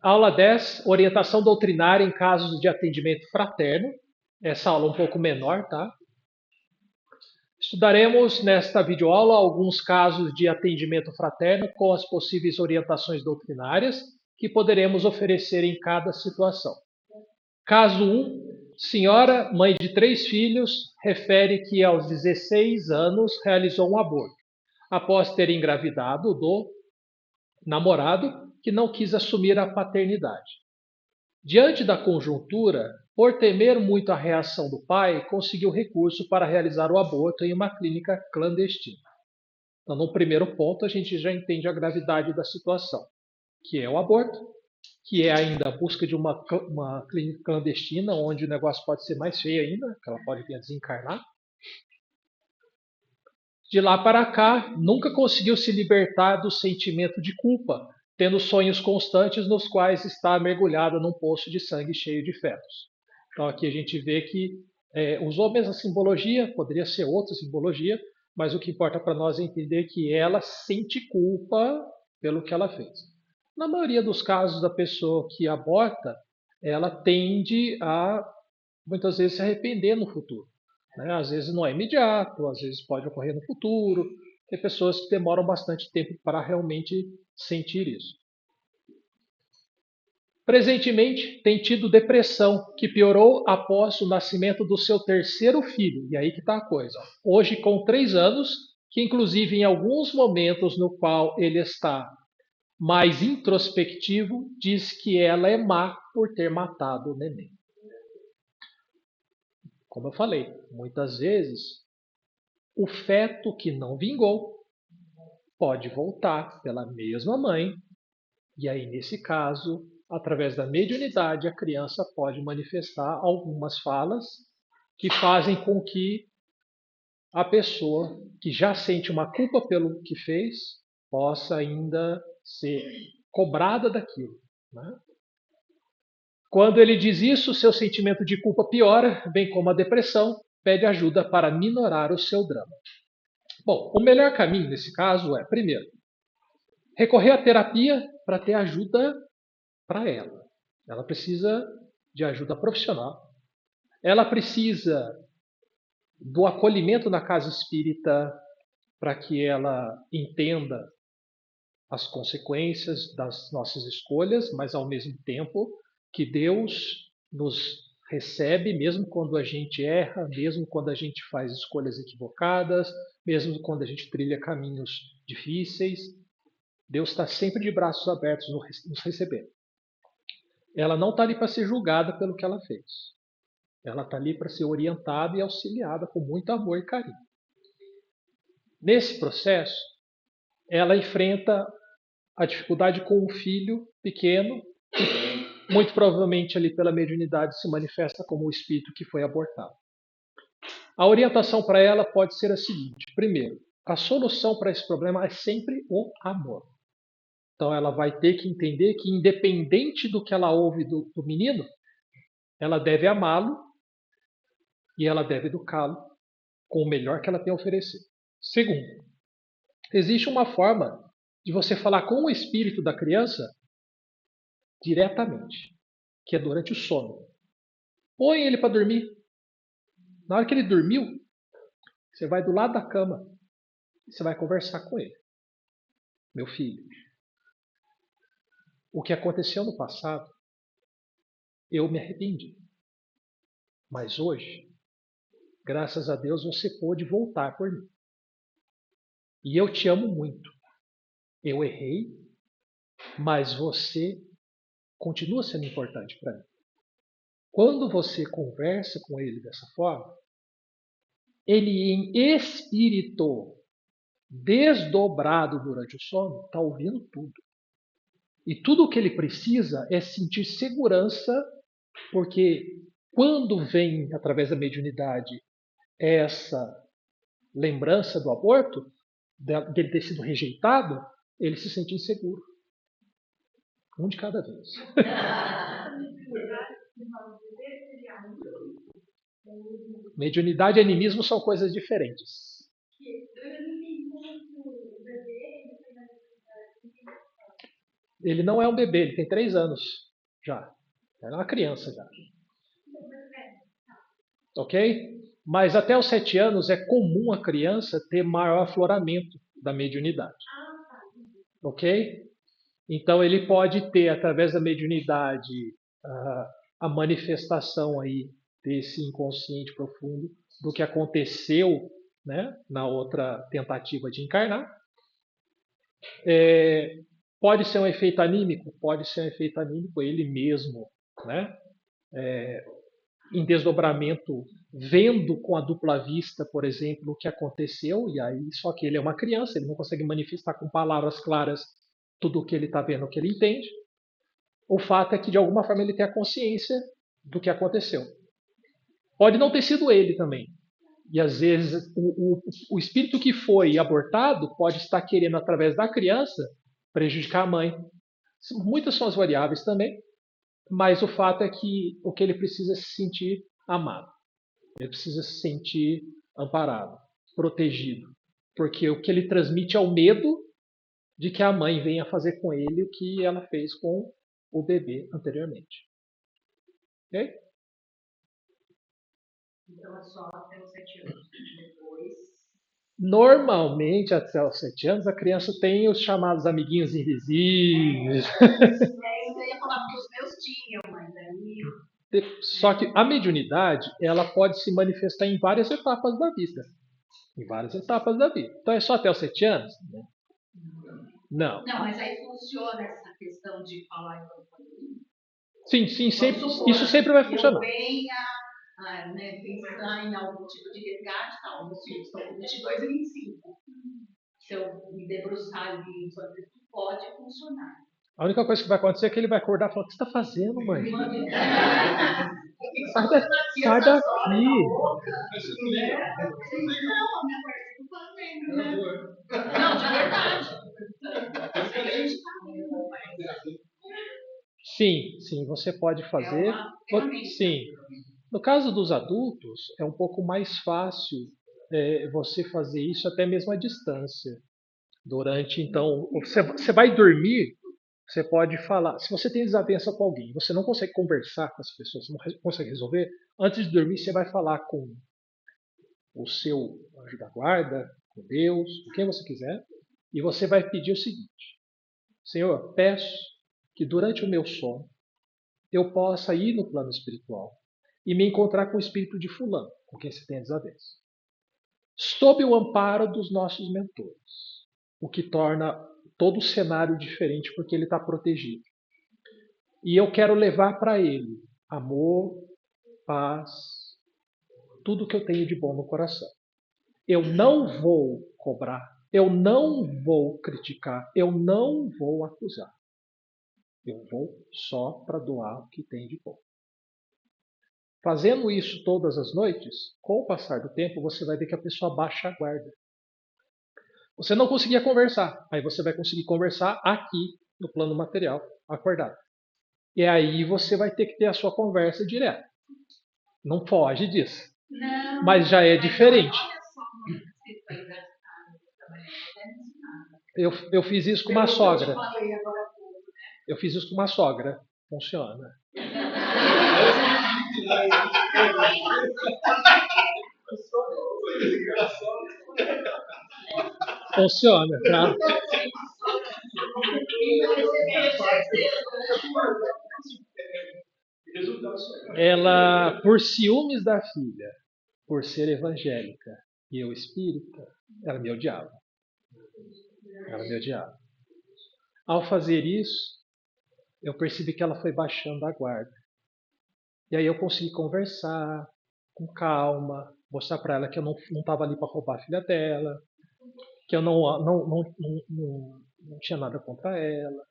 Aula 10, orientação doutrinária em casos de atendimento fraterno. Essa aula é um pouco menor, tá? Estudaremos nesta videoaula alguns casos de atendimento fraterno com as possíveis orientações doutrinárias que poderemos oferecer em cada situação. Caso 1, senhora, mãe de 3 filhos, refere que aos 16 anos realizou um aborto, após ter engravidado do namorado que não quis assumir a paternidade. Diante da conjuntura, por temer muito a reação do pai, conseguiu recurso para realizar o aborto em uma clínica clandestina. Então, no primeiro ponto, a gente já entende a gravidade da situação, que é o aborto, que é ainda a busca de uma clínica clandestina, onde o negócio pode ser mais feio ainda, que ela pode vir a desencarnar. De lá para cá, nunca conseguiu se libertar do sentimento de culpa, tendo sonhos constantes nos quais está mergulhada num poço de sangue cheio de fetos. Então aqui a gente vê que usou a mesma simbologia, poderia ser outra simbologia, mas o que importa para nós é entender que ela sente culpa pelo que ela fez. Na maioria dos casos da pessoa que aborta, ela tende a muitas vezes se arrepender no futuro. Né? Às vezes não é imediato, às vezes pode ocorrer no futuro. Tem pessoas que demoram bastante tempo para realmente sentir isso. Presentemente, tem tido depressão, que piorou após o nascimento do seu terceiro filho. E aí que está a coisa. Hoje, com 3 anos, que inclusive em alguns momentos no qual ele está mais introspectivo, diz que ela é má por ter matado o neném. Como eu falei, muitas vezes o feto que não vingou pode voltar pela mesma mãe, e aí, nesse caso, através da mediunidade, a criança pode manifestar algumas falas que fazem com que a pessoa que já sente uma culpa pelo que fez possa ainda ser cobrada daquilo. Né? Quando ele diz isso, seu sentimento de culpa piora, bem como a depressão, pede ajuda para minorar o seu drama. Bom, o melhor caminho nesse caso é, primeiro, recorrer à terapia para ter ajuda para ela. Ela precisa de ajuda profissional. Ela precisa do acolhimento na casa espírita para que ela entenda as consequências das nossas escolhas, mas ao mesmo tempo que Deus nos recebe, mesmo quando a gente erra, mesmo quando a gente faz escolhas equivocadas, mesmo quando a gente trilha caminhos difíceis. Deus está sempre de braços abertos nos recebendo. Ela não está ali para ser julgada pelo que ela fez. Ela está ali para ser orientada e auxiliada com muito amor e carinho. Nesse processo, ela enfrenta a dificuldade com um filho pequeno, que muito provavelmente ali pela mediunidade se manifesta como o espírito que foi abortado. A orientação para ela pode ser a seguinte: primeiro, a solução para esse problema é sempre o amor. Então ela vai ter que entender que, independente do que ela ouve do menino, ela deve amá-lo e ela deve educá-lo com o melhor que ela tem a oferecer. Segundo, existe uma forma de você falar com o espírito da criança diretamente, que é durante o sono. Põe ele para dormir. Na hora que ele dormiu, você vai do lado da cama e você vai conversar com ele. Meu filho, o que aconteceu no passado, eu me arrependi. Mas hoje, graças a Deus, você pôde voltar por mim. E eu te amo muito. Eu errei, mas você continua sendo importante para mim. Quando você conversa com ele dessa forma, ele em espírito desdobrado durante o sono está ouvindo tudo. E tudo o que ele precisa é sentir segurança, porque quando vem através da mediunidade essa lembrança do aborto, dele ter sido rejeitado, ele se sente inseguro. Um de cada vez. Mediunidade e animismo são coisas diferentes. Ele não é um bebê, ele tem 3 anos já. É uma criança já. Ok? Mas até os 7 anos é comum a criança ter maior afloramento da mediunidade. Ok? Então ele pode ter, através da mediunidade, a manifestação aí desse inconsciente profundo do que aconteceu, né, na outra tentativa de encarnar. Pode ser um efeito anímico? Pode ser um efeito anímico, ele mesmo, né, em desdobramento, vendo com a dupla vista, por exemplo, o que aconteceu, e aí só que ele é uma criança, ele não consegue manifestar com palavras claras tudo o que ele está vendo, o que ele entende. O fato é que, de alguma forma, ele tem a consciência do que aconteceu. Pode não ter sido ele também. E, às vezes, o espírito que foi abortado pode estar querendo, através da criança, prejudicar a mãe. Muitas são as variáveis também, mas o fato é que o que ele precisa é se sentir amado. Ele precisa se sentir amparado, protegido. Porque o que ele transmite é o medo de que a mãe venha fazer com ele o que ela fez com o bebê anteriormente. Ok? Então é só até os 7 anos. Depois. Normalmente, até os 7 anos, a criança tem os chamados amiguinhos invisíveis. Eu ia falar que os meus tinham, mas aí. Só que a mediunidade, ela pode se manifestar em várias etapas da vida. Em várias etapas da vida. Então é só até os 7 anos? Não. Não, mas aí funciona essa questão de falar em companhia. Sim, sim, sempre, isso sempre vai funcionar. Eu venha pensar em algum tipo de resgate, tal. Meus filhos estão com 22 e 25. Se eu me debruçar ali sobre isso, pode funcionar. A única coisa que vai acontecer é que ele vai acordar e falar: o que você está fazendo, mãe? Sai daqui. Não, a minha parte eu tô fazendo, né? Não, de verdade. Sim, sim, você pode fazer. Sim. No caso dos adultos, é um pouco mais fácil você fazer isso até mesmo à distância. Durante, então, você vai dormir, você pode falar. Se você tem desavença com alguém, você não consegue conversar com as pessoas, você não consegue resolver, antes de dormir você vai falar com o seu anjo da guarda, com Deus, com quem você quiser, e você vai pedir o seguinte: Senhor, peço que durante o meu sono eu possa ir no plano espiritual e me encontrar com o espírito de fulano, com quem você tem desavença, sob o amparo dos nossos mentores, o que torna todo o cenário diferente porque ele está protegido. E eu quero levar para ele amor, paz, tudo que eu tenho de bom no coração. Eu não vou cobrar, eu não vou criticar, eu não vou acusar. Eu vou só para doar o que tem de bom. Fazendo isso todas as noites, com o passar do tempo, você vai ver que a pessoa baixa a guarda. Você não conseguia conversar, aí você vai conseguir conversar aqui, no plano material, acordado. E aí você vai ter que ter a sua conversa direta. Não foge disso. Não, mas já é diferente. Eu fiz isso com uma sogra. Eu fiz isso com uma sogra. Funciona. Funciona, tá? Ela, por ciúmes da filha, por ser evangélica e eu espírita, ela me odiava. Ela me odiava. Ao fazer isso, eu percebi que ela foi baixando a guarda. E aí eu consegui conversar com calma, mostrar para ela que eu não estava ali para roubar a filha dela, que eu não tinha nada contra ela.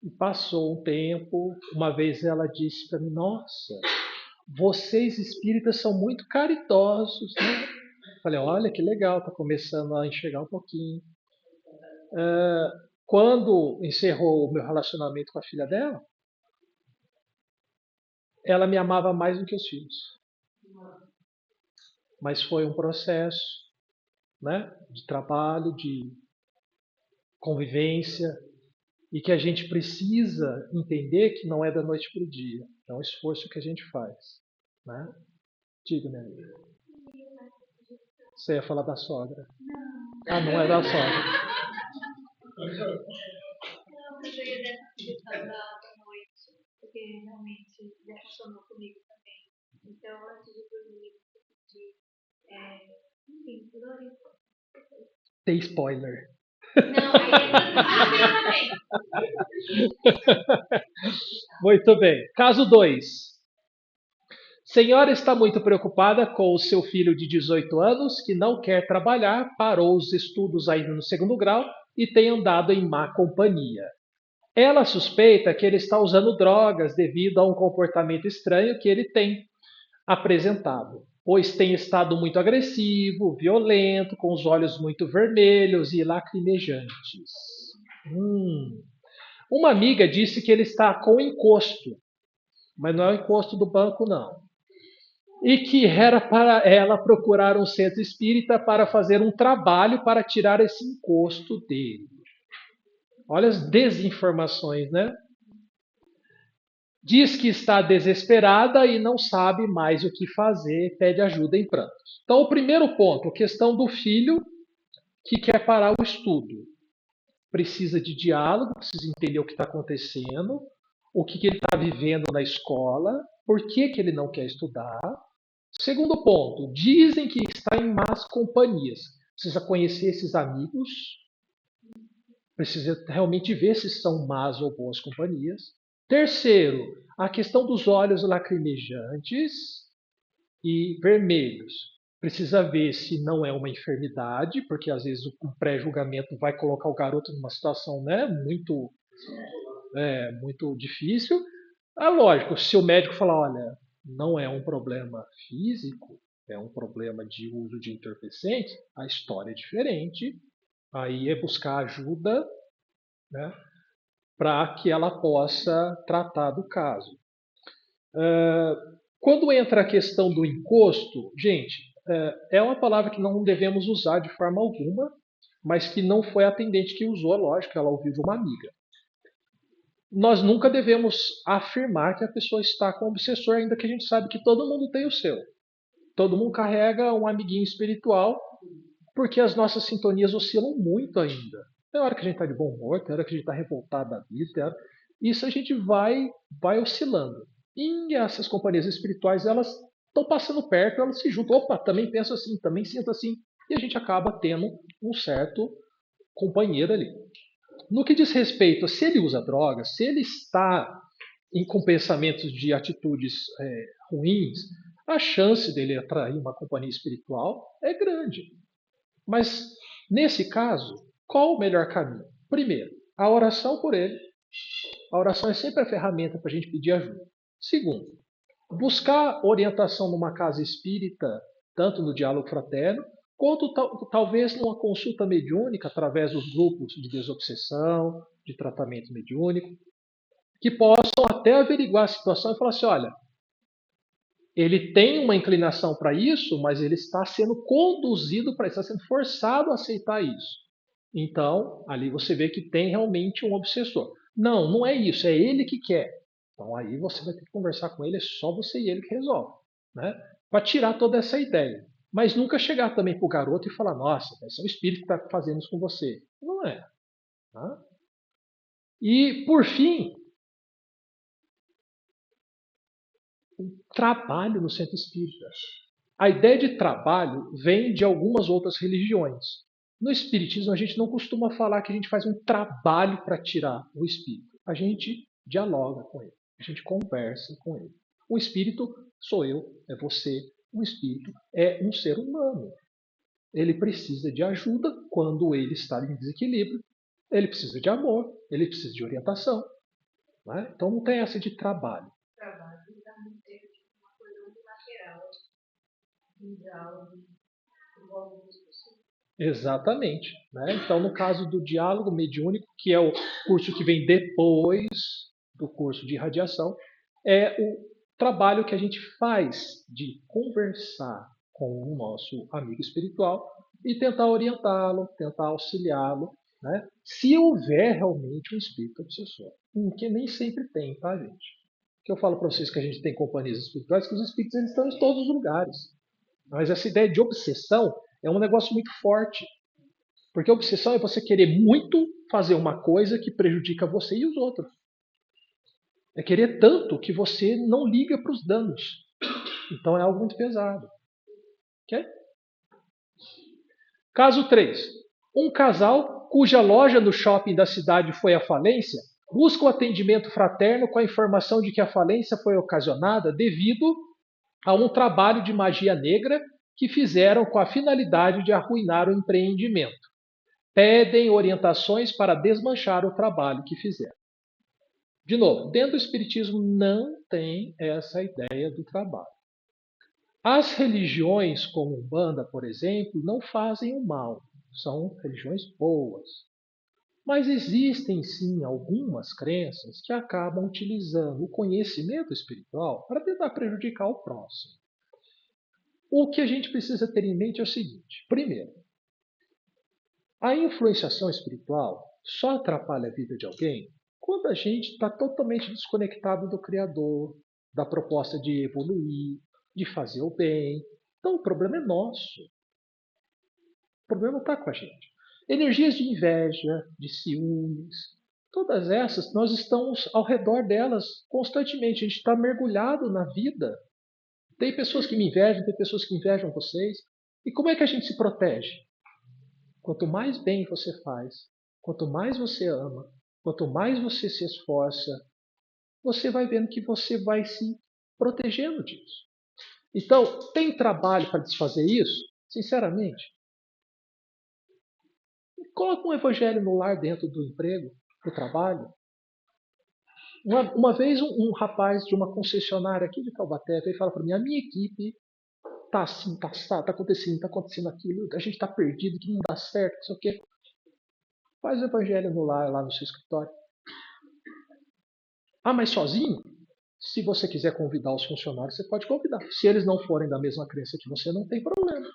E passou um tempo, uma vez ela disse para mim: Nossa, vocês espíritas são muito caridosos, né? Falei: Olha que legal, tá começando a enxergar um pouquinho. Quando encerrou o meu relacionamento com a filha dela, ela me amava mais do que os filhos. Mas foi um processo, né, de trabalho, de convivência, e que a gente precisa entender que não é da noite para o dia. É um esforço que a gente faz. Né? Diga, minha amiga. Você ia falar da sogra. Ah, não é da sogra. Não, mas eu ia dessa questão da noite, porque realmente já funcionou comigo também. Então, antes de dormir, eu pedi, enfim, Lori. Tem spoiler. Não, aí também. Muito bem. Caso 2. Senhora está muito preocupada com o seu filho de 18 anos, que não quer trabalhar, parou os estudos ainda no segundo grau e tem andado em má companhia. Ela suspeita que ele está usando drogas devido a um comportamento estranho que ele tem apresentado, pois tem estado muito agressivo, violento, com os olhos muito vermelhos e lacrimejantes. Uma amiga disse que ele está com encosto, mas não é o encosto do banco, não. E que era para ela procurar um centro espírita para fazer um trabalho para tirar esse encosto dele. Olha as desinformações, né? Diz que está desesperada e não sabe mais o que fazer, pede ajuda em prantos. Então, o primeiro ponto, a questão do filho que quer parar o estudo. Precisa de diálogo, precisa entender o que está acontecendo, o que ele está vivendo na escola, por que ele não quer estudar. Segundo ponto, dizem que está em más companhias. Precisa conhecer esses amigos, precisa realmente ver se são más ou boas companhias. Terceiro, a questão dos olhos lacrimejantes e vermelhos. Precisa ver se não é uma enfermidade, porque às vezes o pré-julgamento vai colocar o garoto numa situação, né, muito difícil. Lógico, se o médico falar, olha, não é um problema físico, é um problema de uso de entorpecentes, a história é diferente. Aí é buscar ajuda, né, para que ela possa tratar do caso. Quando entra a questão do encosto, gente, é uma palavra que não devemos usar de forma alguma, mas que não foi a atendente que usou, lógico, ela ouviu de uma amiga. Nós nunca devemos afirmar que a pessoa está com obsessor, ainda que a gente sabe que todo mundo tem o seu. Todo mundo carrega um amiguinho espiritual, porque as nossas sintonias oscilam muito ainda. Tem hora que a gente está de bom humor, tem hora que a gente está revoltado da vida, isso a gente vai oscilando. E essas companhias espirituais, elas estão passando perto, elas se juntam. Opa, também penso assim, também sinto assim. E a gente acaba tendo um certo companheiro ali. No que diz respeito a se ele usa drogas, se ele está com pensamentos de atitudes ruins, a chance dele atrair uma companhia espiritual é grande. Mas, nesse caso, qual o melhor caminho? Primeiro, a oração por ele. A oração é sempre a ferramenta para a gente pedir ajuda. Segundo, buscar orientação numa casa espírita, tanto no diálogo fraterno, quanto talvez numa consulta mediúnica, através dos grupos de desobsessão, de tratamento mediúnico, que possam até averiguar a situação e falar assim, olha, ele tem uma inclinação para isso, mas ele está sendo conduzido para isso, está sendo forçado a aceitar isso. Então, ali você vê que tem realmente um obsessor. Não, não é isso, é ele que quer. Então aí você vai ter que conversar com ele, é só você e ele que resolve. Né? Para tirar toda essa ideia. Mas nunca chegar também para o garoto e falar, nossa, esse é o espírito que está fazendo isso com você. Não é. Tá? E, por fim, trabalho no centro espírita. A ideia de trabalho vem de algumas outras religiões. No espiritismo, a gente não costuma falar que a gente faz um trabalho para tirar o espírito. A gente dialoga com ele, a gente conversa com ele. O espírito sou eu, é você. O espírito é um ser humano. Ele precisa de ajuda quando ele está em desequilíbrio. Ele precisa de amor, ele precisa de orientação. Né? Então não tem essa de trabalho. Trabalho está muito tempo de uma coisa unilateral, um diálogo, igual as pessoas. Exatamente. Né? Então, no caso do diálogo mediúnico, que é o curso que vem depois do curso de irradiação, é o trabalho que a gente faz de conversar com o nosso amigo espiritual e tentar orientá-lo, tentar auxiliá-lo, né? Se houver realmente um espírito obsessor, que nem sempre tem, tá, gente? Que eu falo para vocês que a gente tem companhias espirituais, que os espíritos eles estão em todos os lugares. Mas essa ideia de obsessão é um negócio muito forte. Porque a obsessão é você querer muito fazer uma coisa que prejudica você e os outros. É querer tanto que você não liga para os danos. Então é algo muito pesado. Ok? Caso 3. Um casal cuja loja no shopping da cidade foi à falência busca o atendimento fraterno com a informação de que a falência foi ocasionada devido a um trabalho de magia negra que fizeram com a finalidade de arruinar o empreendimento. Pedem orientações para desmanchar o trabalho que fizeram. De novo, dentro do Espiritismo não tem essa ideia do trabalho. As religiões como Umbanda, por exemplo, não fazem o mal. São religiões boas. Mas existem sim algumas crenças que acabam utilizando o conhecimento espiritual para tentar prejudicar o próximo. O que a gente precisa ter em mente é o seguinte: primeiro, a influenciação espiritual só atrapalha a vida de alguém quando a gente está totalmente desconectado do Criador, da proposta de evoluir, de fazer o bem. Então o problema é nosso. O problema está com a gente. Energias de inveja, de ciúmes, todas essas, nós estamos ao redor delas constantemente. A gente está mergulhado na vida. Tem pessoas que me invejam, tem pessoas que invejam vocês. E como é que a gente se protege? Quanto mais bem você faz, quanto mais você ama, quanto mais você se esforça, você vai vendo que você vai se protegendo disso. Então, tem trabalho para desfazer isso? Sinceramente, coloca um evangelho no lar dentro do emprego, do trabalho. Uma vez um rapaz de uma concessionária aqui de Taubaté veio falar para mim: a minha equipe tá assim, tá acontecendo aquilo, a gente está perdido, que não dá certo, não sei o quê. Faz o evangelho no lar, lá no seu escritório. Ah, mas sozinho? Se você quiser convidar os funcionários, você pode convidar. Se eles não forem da mesma crença que você, não tem problema.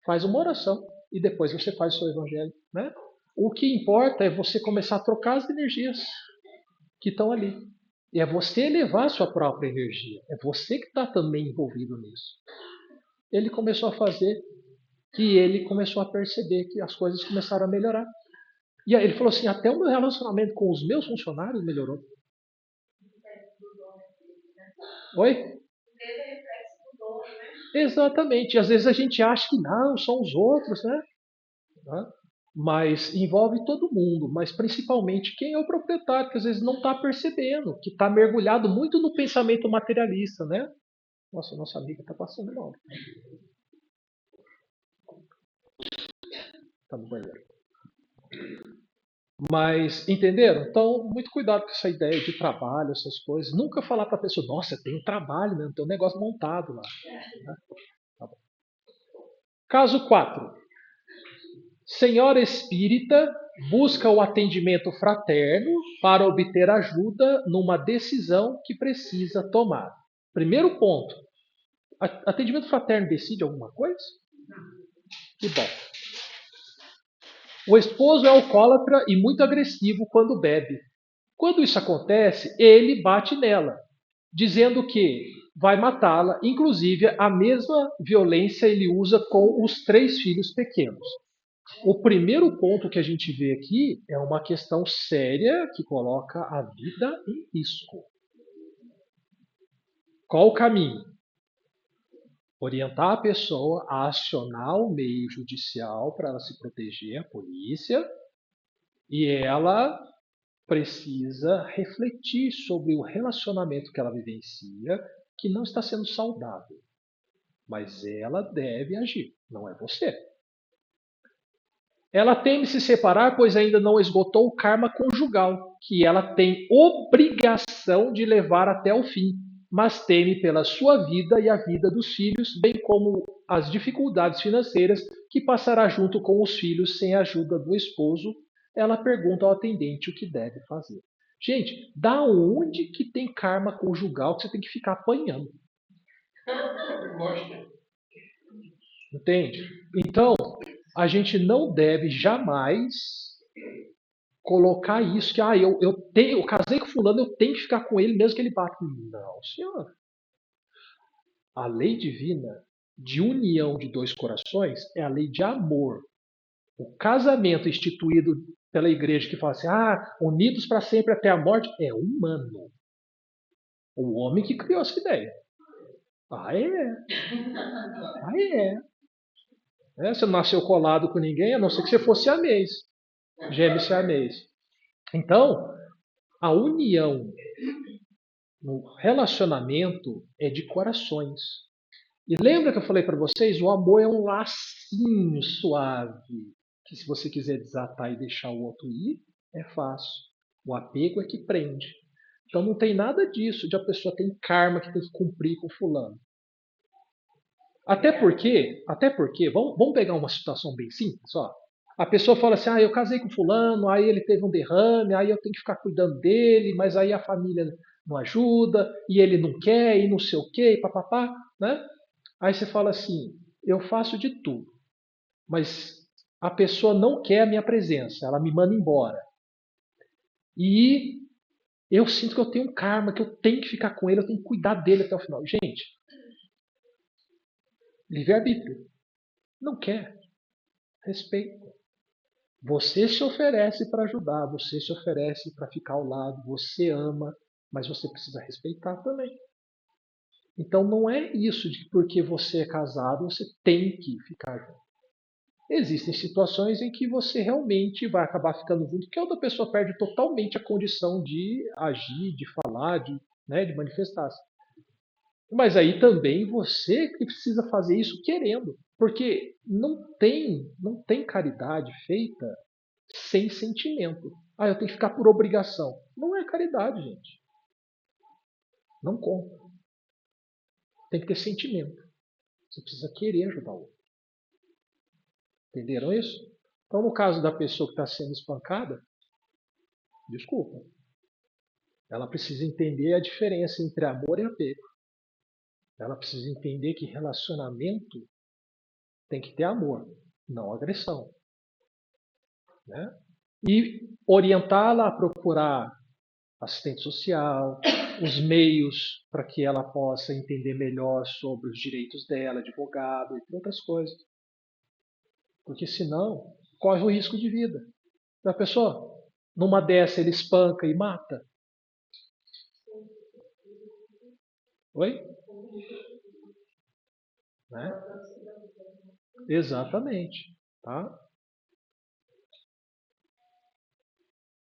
Faz uma oração e depois você faz o seu evangelho, né? O que importa é você começar a trocar as energias que estão ali. E é você elevar a sua própria energia. É você que está também envolvido nisso. Ele começou a fazer e ele começou a perceber que as coisas começaram a melhorar. E aí ele falou assim: até o meu relacionamento com os meus funcionários melhorou. Oi? Exatamente. E às vezes a gente acha que não, são os outros, né? Mas envolve todo mundo, mas principalmente quem é o proprietário, que às vezes não está percebendo, que está mergulhado muito no pensamento materialista, né? Nossa amiga está passando mal. Está no banheiro. Mas, entenderam? Então, muito cuidado com essa ideia de trabalho, essas coisas. Nunca falar para a pessoa: nossa, tem um trabalho mesmo, tem um negócio montado lá. Né? Tá bom. Caso 4. Senhora espírita busca o atendimento fraterno para obter ajuda numa decisão que precisa tomar. Primeiro ponto. Atendimento fraterno decide alguma coisa? Que bom. O esposo é alcoólatra e muito agressivo quando bebe. Quando isso acontece, ele bate nela, dizendo que vai matá-la. Inclusive, a mesma violência ele usa com os 3 filhos pequenos. O primeiro ponto que a gente vê aqui é uma questão séria que coloca a vida em risco. Qual o caminho? Orientar a pessoa a acionar o meio judicial para ela se proteger, a polícia, e ela precisa refletir sobre o relacionamento que ela vivencia, que não está sendo saudável. Mas ela deve agir, não é você. Ela teme se separar, pois ainda não esgotou o karma conjugal, que ela tem obrigação de levar até o fim, mas teme pela sua vida e a vida dos filhos, bem como as dificuldades financeiras que passará junto com os filhos sem a ajuda do esposo. Ela pergunta ao atendente o que deve fazer. Gente, da onde que tem karma conjugal que você tem que ficar apanhando? Entende? Então, a gente não deve jamais colocar isso que eu casei com fulano, eu tenho que ficar com ele mesmo que ele bata. Não, senhor. A lei divina de união de dois corações é a lei de amor. O casamento instituído pela igreja que fala assim, unidos para sempre até a morte, é humano. O homem que criou essa ideia. Ah, é. Ah, é. Você não nasceu colado com ninguém, a não ser que você fosse siamês. Gêmeos siamês. Então, a união no relacionamento é de corações. E lembra que eu falei para vocês? O amor é um lacinho suave, que se você quiser desatar e deixar o outro ir, é fácil. O apego é que prende. Então não tem nada disso de a pessoa tem karma que tem que cumprir com fulano. Até porque, vamos pegar uma situação bem simples, ó. A pessoa fala assim, eu casei com fulano, aí ele teve um derrame, aí eu tenho que ficar cuidando dele, mas aí a família não ajuda, e ele não quer, e não sei o quê, e papapá, né? Aí você fala assim, eu faço de tudo, mas a pessoa não quer a minha presença, ela me manda embora. E eu sinto que eu tenho um karma, que eu tenho que ficar com ele, eu tenho que cuidar dele até o final. Gente, livre-arbítrio. Não quer. Respeita. Você se oferece para ajudar, você se oferece para ficar ao lado, você ama, mas você precisa respeitar também. Então não é isso de que porque você é casado, você tem que ficar junto. Existem situações em que você realmente vai acabar ficando junto, que a outra pessoa perde totalmente a condição de agir, de falar, de manifestar-se. Mas aí também você que precisa fazer isso querendo, porque não tem caridade feita sem sentimento. Eu tenho que ficar por obrigação. Não é caridade, gente. Não conta. Tem que ter sentimento. Você precisa querer ajudar o outro. Entenderam isso? Então, no caso da pessoa que está sendo espancada, desculpa. Ela precisa entender a diferença entre amor e apego. Ela precisa entender que relacionamento tem que ter amor, não agressão. Né? E orientá-la a procurar assistente social, os meios para que ela possa entender melhor sobre os direitos dela, advogado, entre outras coisas. Porque senão, corre o risco de vida. A pessoa, numa dessa, ele espanca e mata. Oi? Né? Exatamente. Tá?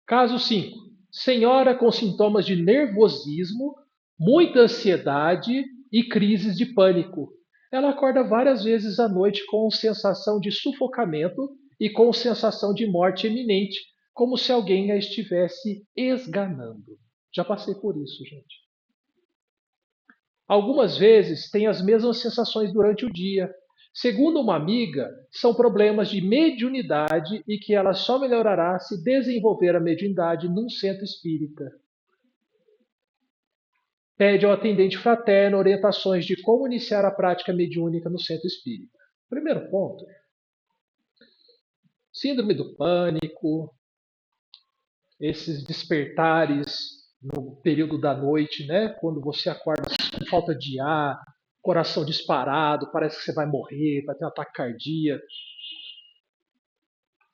Caso 5. Senhora com sintomas de nervosismo, muita ansiedade e crises de pânico. Ela acorda várias vezes à noite com sensação de sufocamento e com sensação de morte iminente, como se alguém a estivesse esganando. Já passei por isso, gente. Algumas vezes tem as mesmas sensações durante o dia. Segundo uma amiga, são problemas de mediunidade e que ela só melhorará se desenvolver a mediunidade num centro espírita. Pede ao atendente fraterno orientações de como iniciar a prática mediúnica no centro espírita. Primeiro ponto: síndrome do pânico, esses despertares no período da noite, né? Quando você acorda com falta de ar, coração disparado, parece que você vai morrer, vai ter um ataque cardíaco.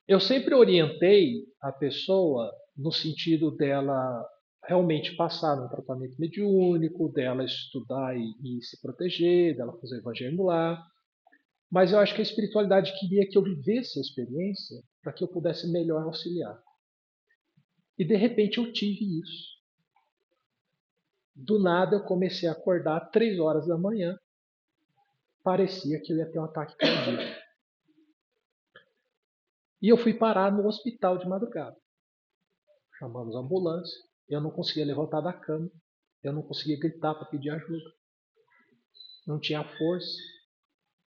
Eu sempre orientei a pessoa no sentido dela realmente passar no tratamento mediúnico, dela estudar e se proteger, dela fazer o evangelho no lar. Mas eu acho que a espiritualidade queria que eu vivesse a experiência para que eu pudesse melhor auxiliar. E de repente eu tive isso. Do nada eu comecei a acordar às 3 horas da manhã. Parecia que eu ia ter um ataque cardíaco. E eu fui parar no hospital de madrugada. Chamamos a ambulância. Eu não conseguia levantar da cama. Eu não conseguia gritar para pedir ajuda. Não tinha força.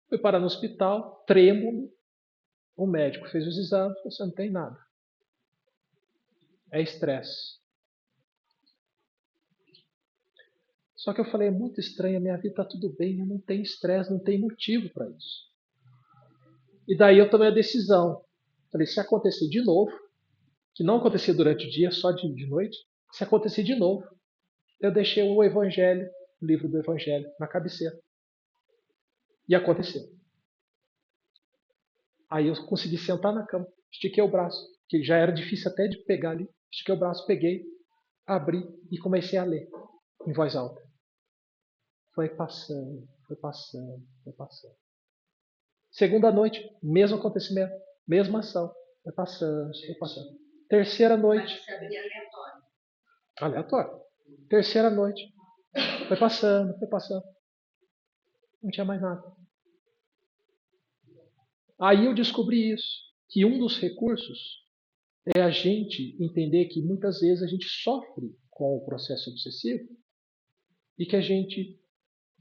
Fui parar no hospital, trêmulo. O médico fez os exames. Você não tem nada. É estresse. Só que eu falei, é muito estranho, a minha vida está tudo bem, eu não tenho estresse, não tem motivo para isso. E daí eu tomei a decisão. Falei, se acontecer de novo, que não acontecia durante o dia, só de noite, se acontecer de novo, eu deixei o Evangelho, o livro do Evangelho, na cabeceira. E aconteceu. Aí eu consegui sentar na cama, estiquei o braço, que já era difícil até de pegar ali. Estiquei o braço, peguei, abri e comecei a ler em voz alta. Foi passando, foi passando, foi passando. Segunda noite, mesmo acontecimento, mesma ação. Foi passando, foi passando. Terceira noite. Aleatório. Terceira noite. Foi passando, foi passando. Não tinha mais nada. Aí eu descobri isso, que um dos recursos é a gente entender que muitas vezes a gente sofre com o processo obsessivo e que a gente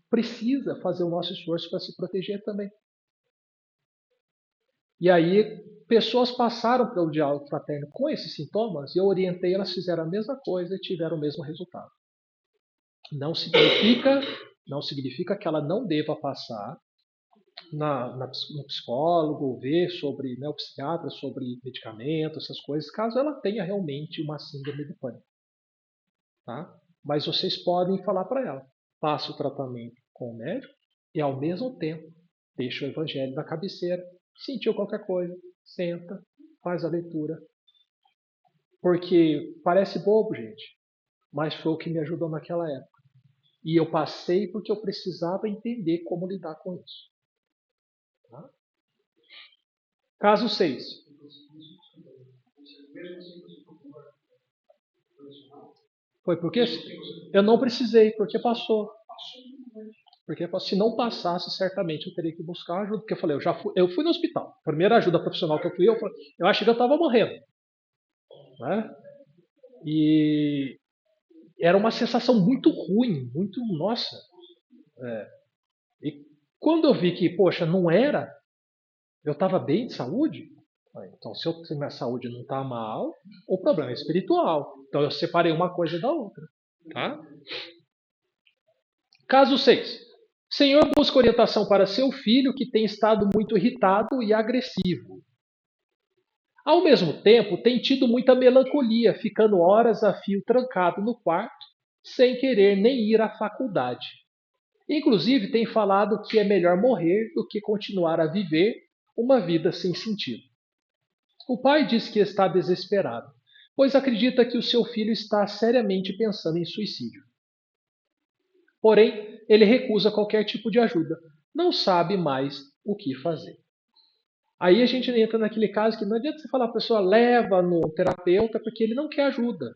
precisa fazer o nosso esforço para se proteger também. E aí, pessoas passaram pelo diálogo fraterno com esses sintomas e eu orientei, elas fizeram a mesma coisa e tiveram o mesmo resultado. Não significa que ela não deva passar no psicólogo, ver sobre, o psiquiatra, sobre medicamentos, essas coisas, caso ela tenha realmente uma síndrome do pânico. Tá? Mas vocês podem falar para ela, faça o tratamento com o médico e ao mesmo tempo deixa o evangelho na cabeceira. Sentiu qualquer coisa, senta, faz a leitura. Porque parece bobo, gente, mas foi o que me ajudou naquela época. E eu passei porque eu precisava entender como lidar com isso. Tá? Caso 6. Foi porque eu não precisei, porque passou. Porque se não passasse, certamente eu teria que buscar ajuda. Porque eu falei, eu fui no hospital. A primeira ajuda profissional que eu fui, eu achei que eu estava morrendo. Né? E era uma sensação muito ruim, muito, nossa. E quando eu vi que, poxa, não era, eu estava bem de saúde, então se minha saúde não está mal, o problema é espiritual. Então eu separei uma coisa da outra. Tá? Caso 6. Senhor busca orientação para seu filho que tem estado muito irritado e agressivo. Ao mesmo tempo, tem tido muita melancolia, ficando horas a fio trancado no quarto, sem querer nem ir à faculdade. Inclusive, tem falado que é melhor morrer do que continuar a viver uma vida sem sentido. O pai diz que está desesperado, pois acredita que o seu filho está seriamente pensando em suicídio. Porém, ele recusa qualquer tipo de ajuda, não sabe mais o que fazer. Aí a gente entra naquele caso que não adianta você falar a pessoa leva no terapeuta porque ele não quer ajuda.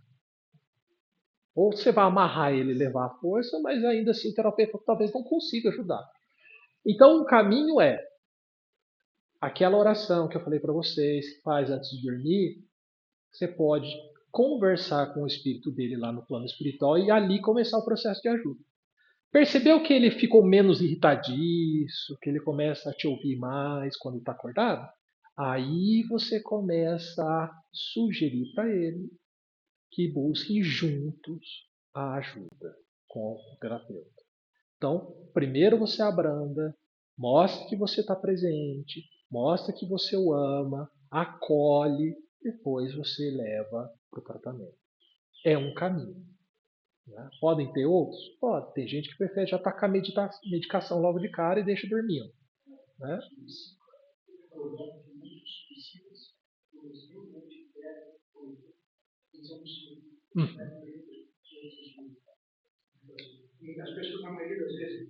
Ou você vai amarrar ele e levar à força, mas ainda assim o terapeuta talvez não consiga ajudar. Então o caminho é aquela oração que eu falei para vocês, que faz antes de dormir, você pode conversar com o espírito dele lá no plano espiritual e ali começar o processo de ajuda. Percebeu que ele ficou menos irritadiço, que ele começa a te ouvir mais quando está acordado? Aí você começa a sugerir para ele que busquem juntos a ajuda com o terapeuta. Então, primeiro você abranda, mostra que você está presente, mostra que você o ama, acolhe, depois você leva para o tratamento. É um caminho. Né? Podem ter outros? Pode. Tem gente que prefere já tacar a medicação logo de cara e deixa dormindo. Né? As pessoas, na maioria das vezes,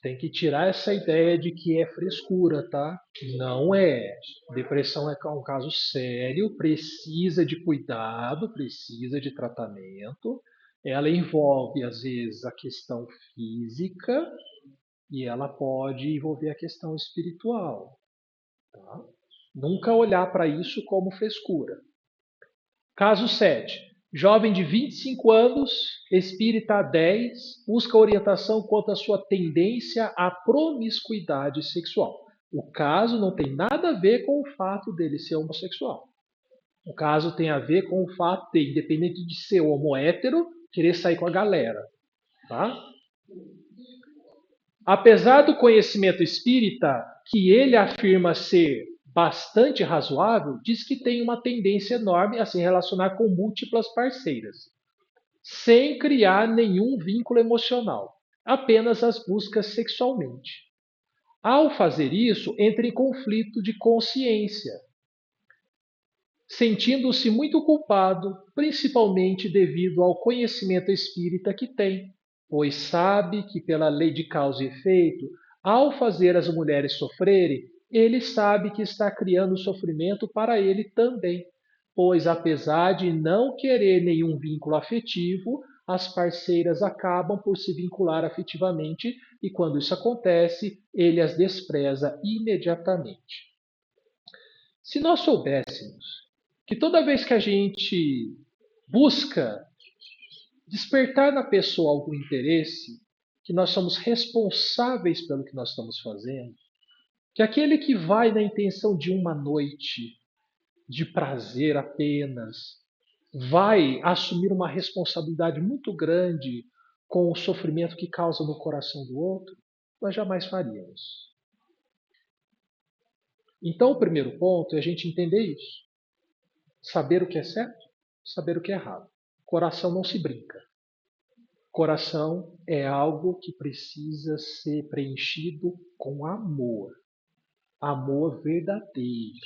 tem que tirar essa ideia de que é frescura, tá? Não é. Depressão é um caso sério, precisa de cuidado, precisa de tratamento. Ela envolve, às vezes, a questão física e ela pode envolver a questão espiritual. Tá? Nunca olhar para isso como frescura. Caso 7. Jovem de 25 anos, espírita 10, busca orientação quanto à sua tendência à promiscuidade sexual. O caso não tem nada a ver com o fato dele ser homossexual. O caso tem a ver com o fato de, independente de ser homo hétero, querer sair com a galera. Tá? Apesar do conhecimento espírita, que ele afirma ser bastante razoável, diz que tem uma tendência enorme a se relacionar com múltiplas parceiras, sem criar nenhum vínculo emocional, apenas as buscas sexualmente. Ao fazer isso, entra em conflito de consciência, sentindo-se muito culpado, principalmente devido ao conhecimento espírita que tem, pois sabe que, pela lei de causa e efeito, ao fazer as mulheres sofrerem, ele sabe que está criando sofrimento para ele também, pois, apesar de não querer nenhum vínculo afetivo, as parceiras acabam por se vincular afetivamente e, quando isso acontece, ele as despreza imediatamente. Se nós soubéssemos que toda vez que a gente busca despertar na pessoa algum interesse, que nós somos responsáveis pelo que nós estamos fazendo, que aquele que vai na intenção de uma noite de prazer apenas, vai assumir uma responsabilidade muito grande com o sofrimento que causa no coração do outro, nós jamais faríamos. Então, o primeiro ponto é a gente entender isso. Saber o que é certo, saber o que é errado. Coração não se brinca. Coração é algo que precisa ser preenchido com amor. Amor verdadeiro.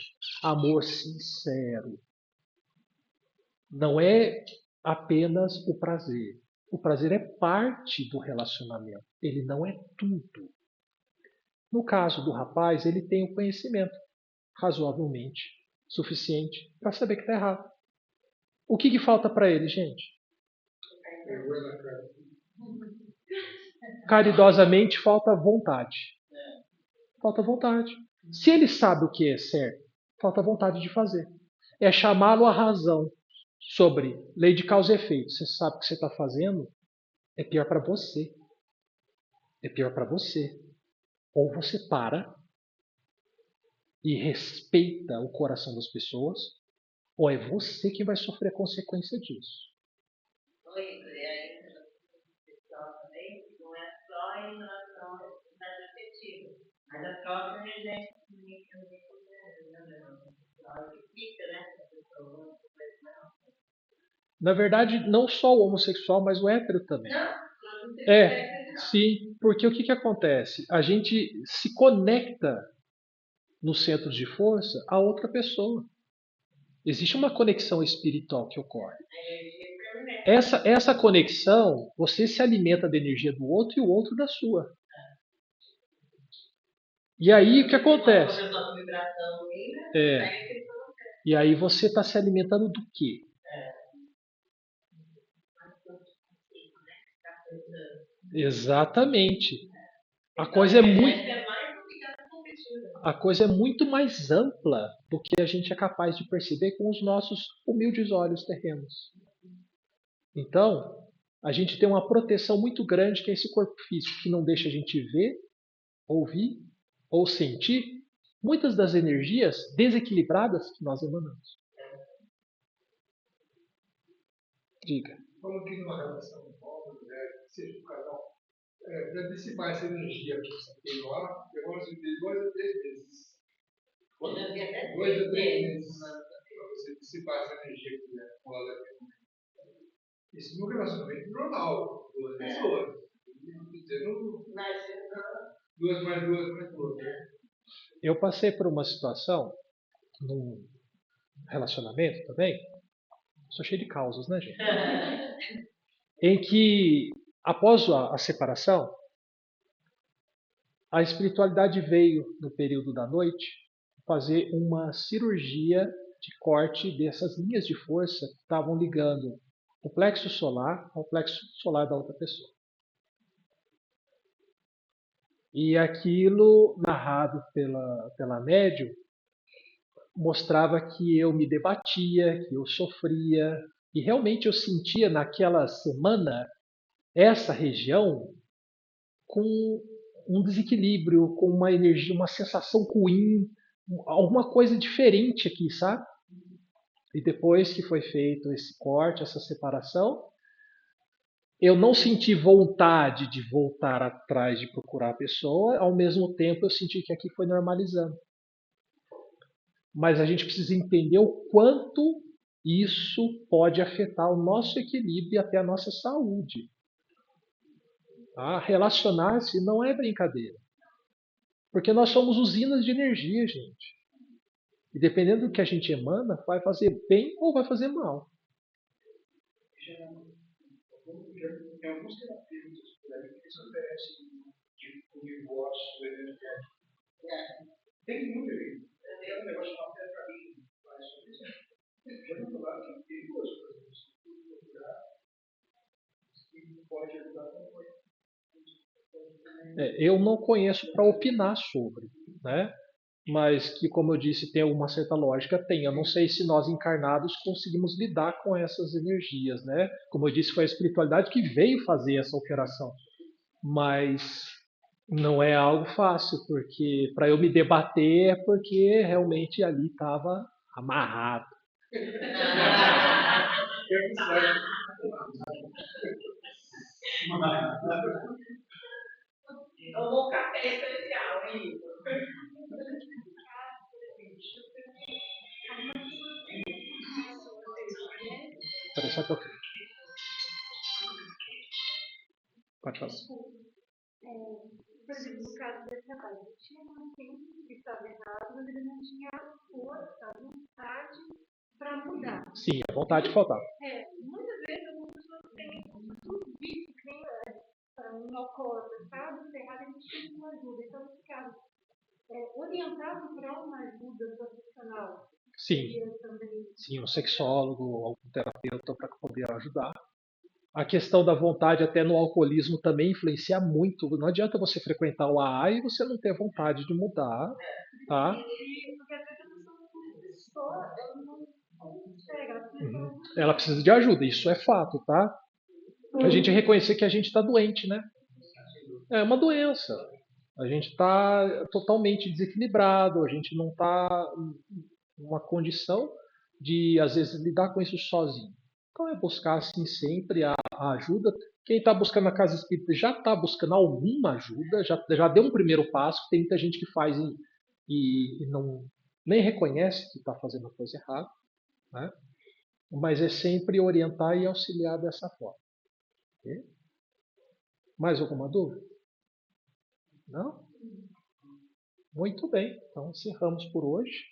Amor sincero. Não é apenas o prazer. O prazer é parte do relacionamento. Ele não é tudo. No caso do rapaz, ele tem o conhecimento razoavelmente suficiente para saber que está errado. O que falta para ele, gente? Caridosamente, falta vontade. Falta vontade. Se ele sabe o que é certo, falta vontade de fazer. É chamá-lo à razão sobre lei de causa e efeito. Você sabe o que você está fazendo? É pior para você. É pior para você. Ou você para e respeita o coração das pessoas, ou é você que vai sofrer a consequência disso. Oi, e aí, também, não é só em relação às afetivas, mas a própria regência também fica, né? Na verdade, não só o homossexual, mas o hétero também. Não É, sim, porque o que acontece? A gente se conecta nos centros de força a outra pessoa. Existe uma conexão espiritual que ocorre. Essa conexão, você se alimenta da energia do outro e o outro da sua. E aí o que acontece? E aí você está se alimentando do quê? Exatamente. A coisa é muito mais ampla do que a gente é capaz de perceber com os nossos humildes olhos terrenos. Então, a gente tem uma proteção muito grande que é esse corpo físico, que não deixa a gente ver, ouvir ou sentir muitas das energias desequilibradas que nós emanamos. Diga. Falando que numa relação nova, seja um casal, para dissipar essa energia que você tem lá, demora de 2 a 3 meses. 2 a 3 meses para você dissipar essa energia que é acumulada aqui no meio. Isso no relacionamento normal, 2 pessoas. Dizendo 2 mais 2 mais 2. Eu passei por uma situação, num relacionamento também, sou cheio de causas, né, gente? Em que, após a separação, a espiritualidade veio, no período da noite, fazer uma cirurgia de corte dessas linhas de força que estavam ligando o plexo solar ao plexo solar da outra pessoa. E aquilo, narrado pela médium, mostrava que eu me debatia, que eu sofria, e realmente eu sentia naquela semana essa região com um desequilíbrio, com uma energia, uma sensação ruim, alguma coisa diferente aqui, sabe? E depois que foi feito esse corte, essa separação, Eu não senti vontade de voltar atrás de procurar a pessoa, ao mesmo tempo eu senti que aqui foi normalizando. Mas a gente precisa entender o quanto isso pode afetar o nosso equilíbrio e até a nossa saúde. Tá? Relacionar-se não é brincadeira. Porque nós somos usinas de energia, gente. E dependendo do que a gente emana, vai fazer bem ou vai fazer mal. Tem alguns terapeutas por aí que eles oferecem o divórcio energético. Tem muito ali. É um negócio chamado terapia. Mas já não falar que tem duas coisas. Que pode ajudar com Eu não conheço para opinar sobre, né? Mas que, como eu disse, tem alguma certa lógica, tem. Eu não sei se nós encarnados conseguimos lidar com essas energias, né? Como eu disse, foi a espiritualidade que veio fazer essa operação. Mas não é algo fácil, porque para eu me debater é porque realmente ali estava amarrado. Tomou café especial, hein? Espera só um pouquinho. Pode falar. Por exemplo, no caso desse rapaz, ele tinha um tempo que estava errado, mas ele não tinha força, vontade para mudar. Sim, a vontade faltava. Muitas vezes algumas pessoas têm tudo vício, que nem um alcoólatra, sabe? Errado, a gente precisa de uma ajuda. Então, nesse caso, orientado para uma ajuda profissional. Sim, um sexólogo, algum terapeuta para poder ajudar. A questão da vontade até no alcoolismo também influencia muito. Não adianta você frequentar o AA e você não ter vontade de mudar, tá? Porque às vezes a pessoa ela não consegue, ela precisa Ela precisa de ajuda, isso é fato, tá? A gente reconhecer que a gente está doente, né? É uma doença. A gente está totalmente desequilibrado, a gente não está numa condição de, às vezes, lidar com isso sozinho. Então é buscar, assim, sempre a ajuda. Quem está buscando a casa espírita já está buscando alguma ajuda, já deu um primeiro passo. Tem muita gente que faz e não, nem reconhece que está fazendo a coisa errada, né? Mas é sempre orientar e auxiliar dessa forma. Okay? Mais alguma dúvida? Não? Muito bem, então encerramos por hoje.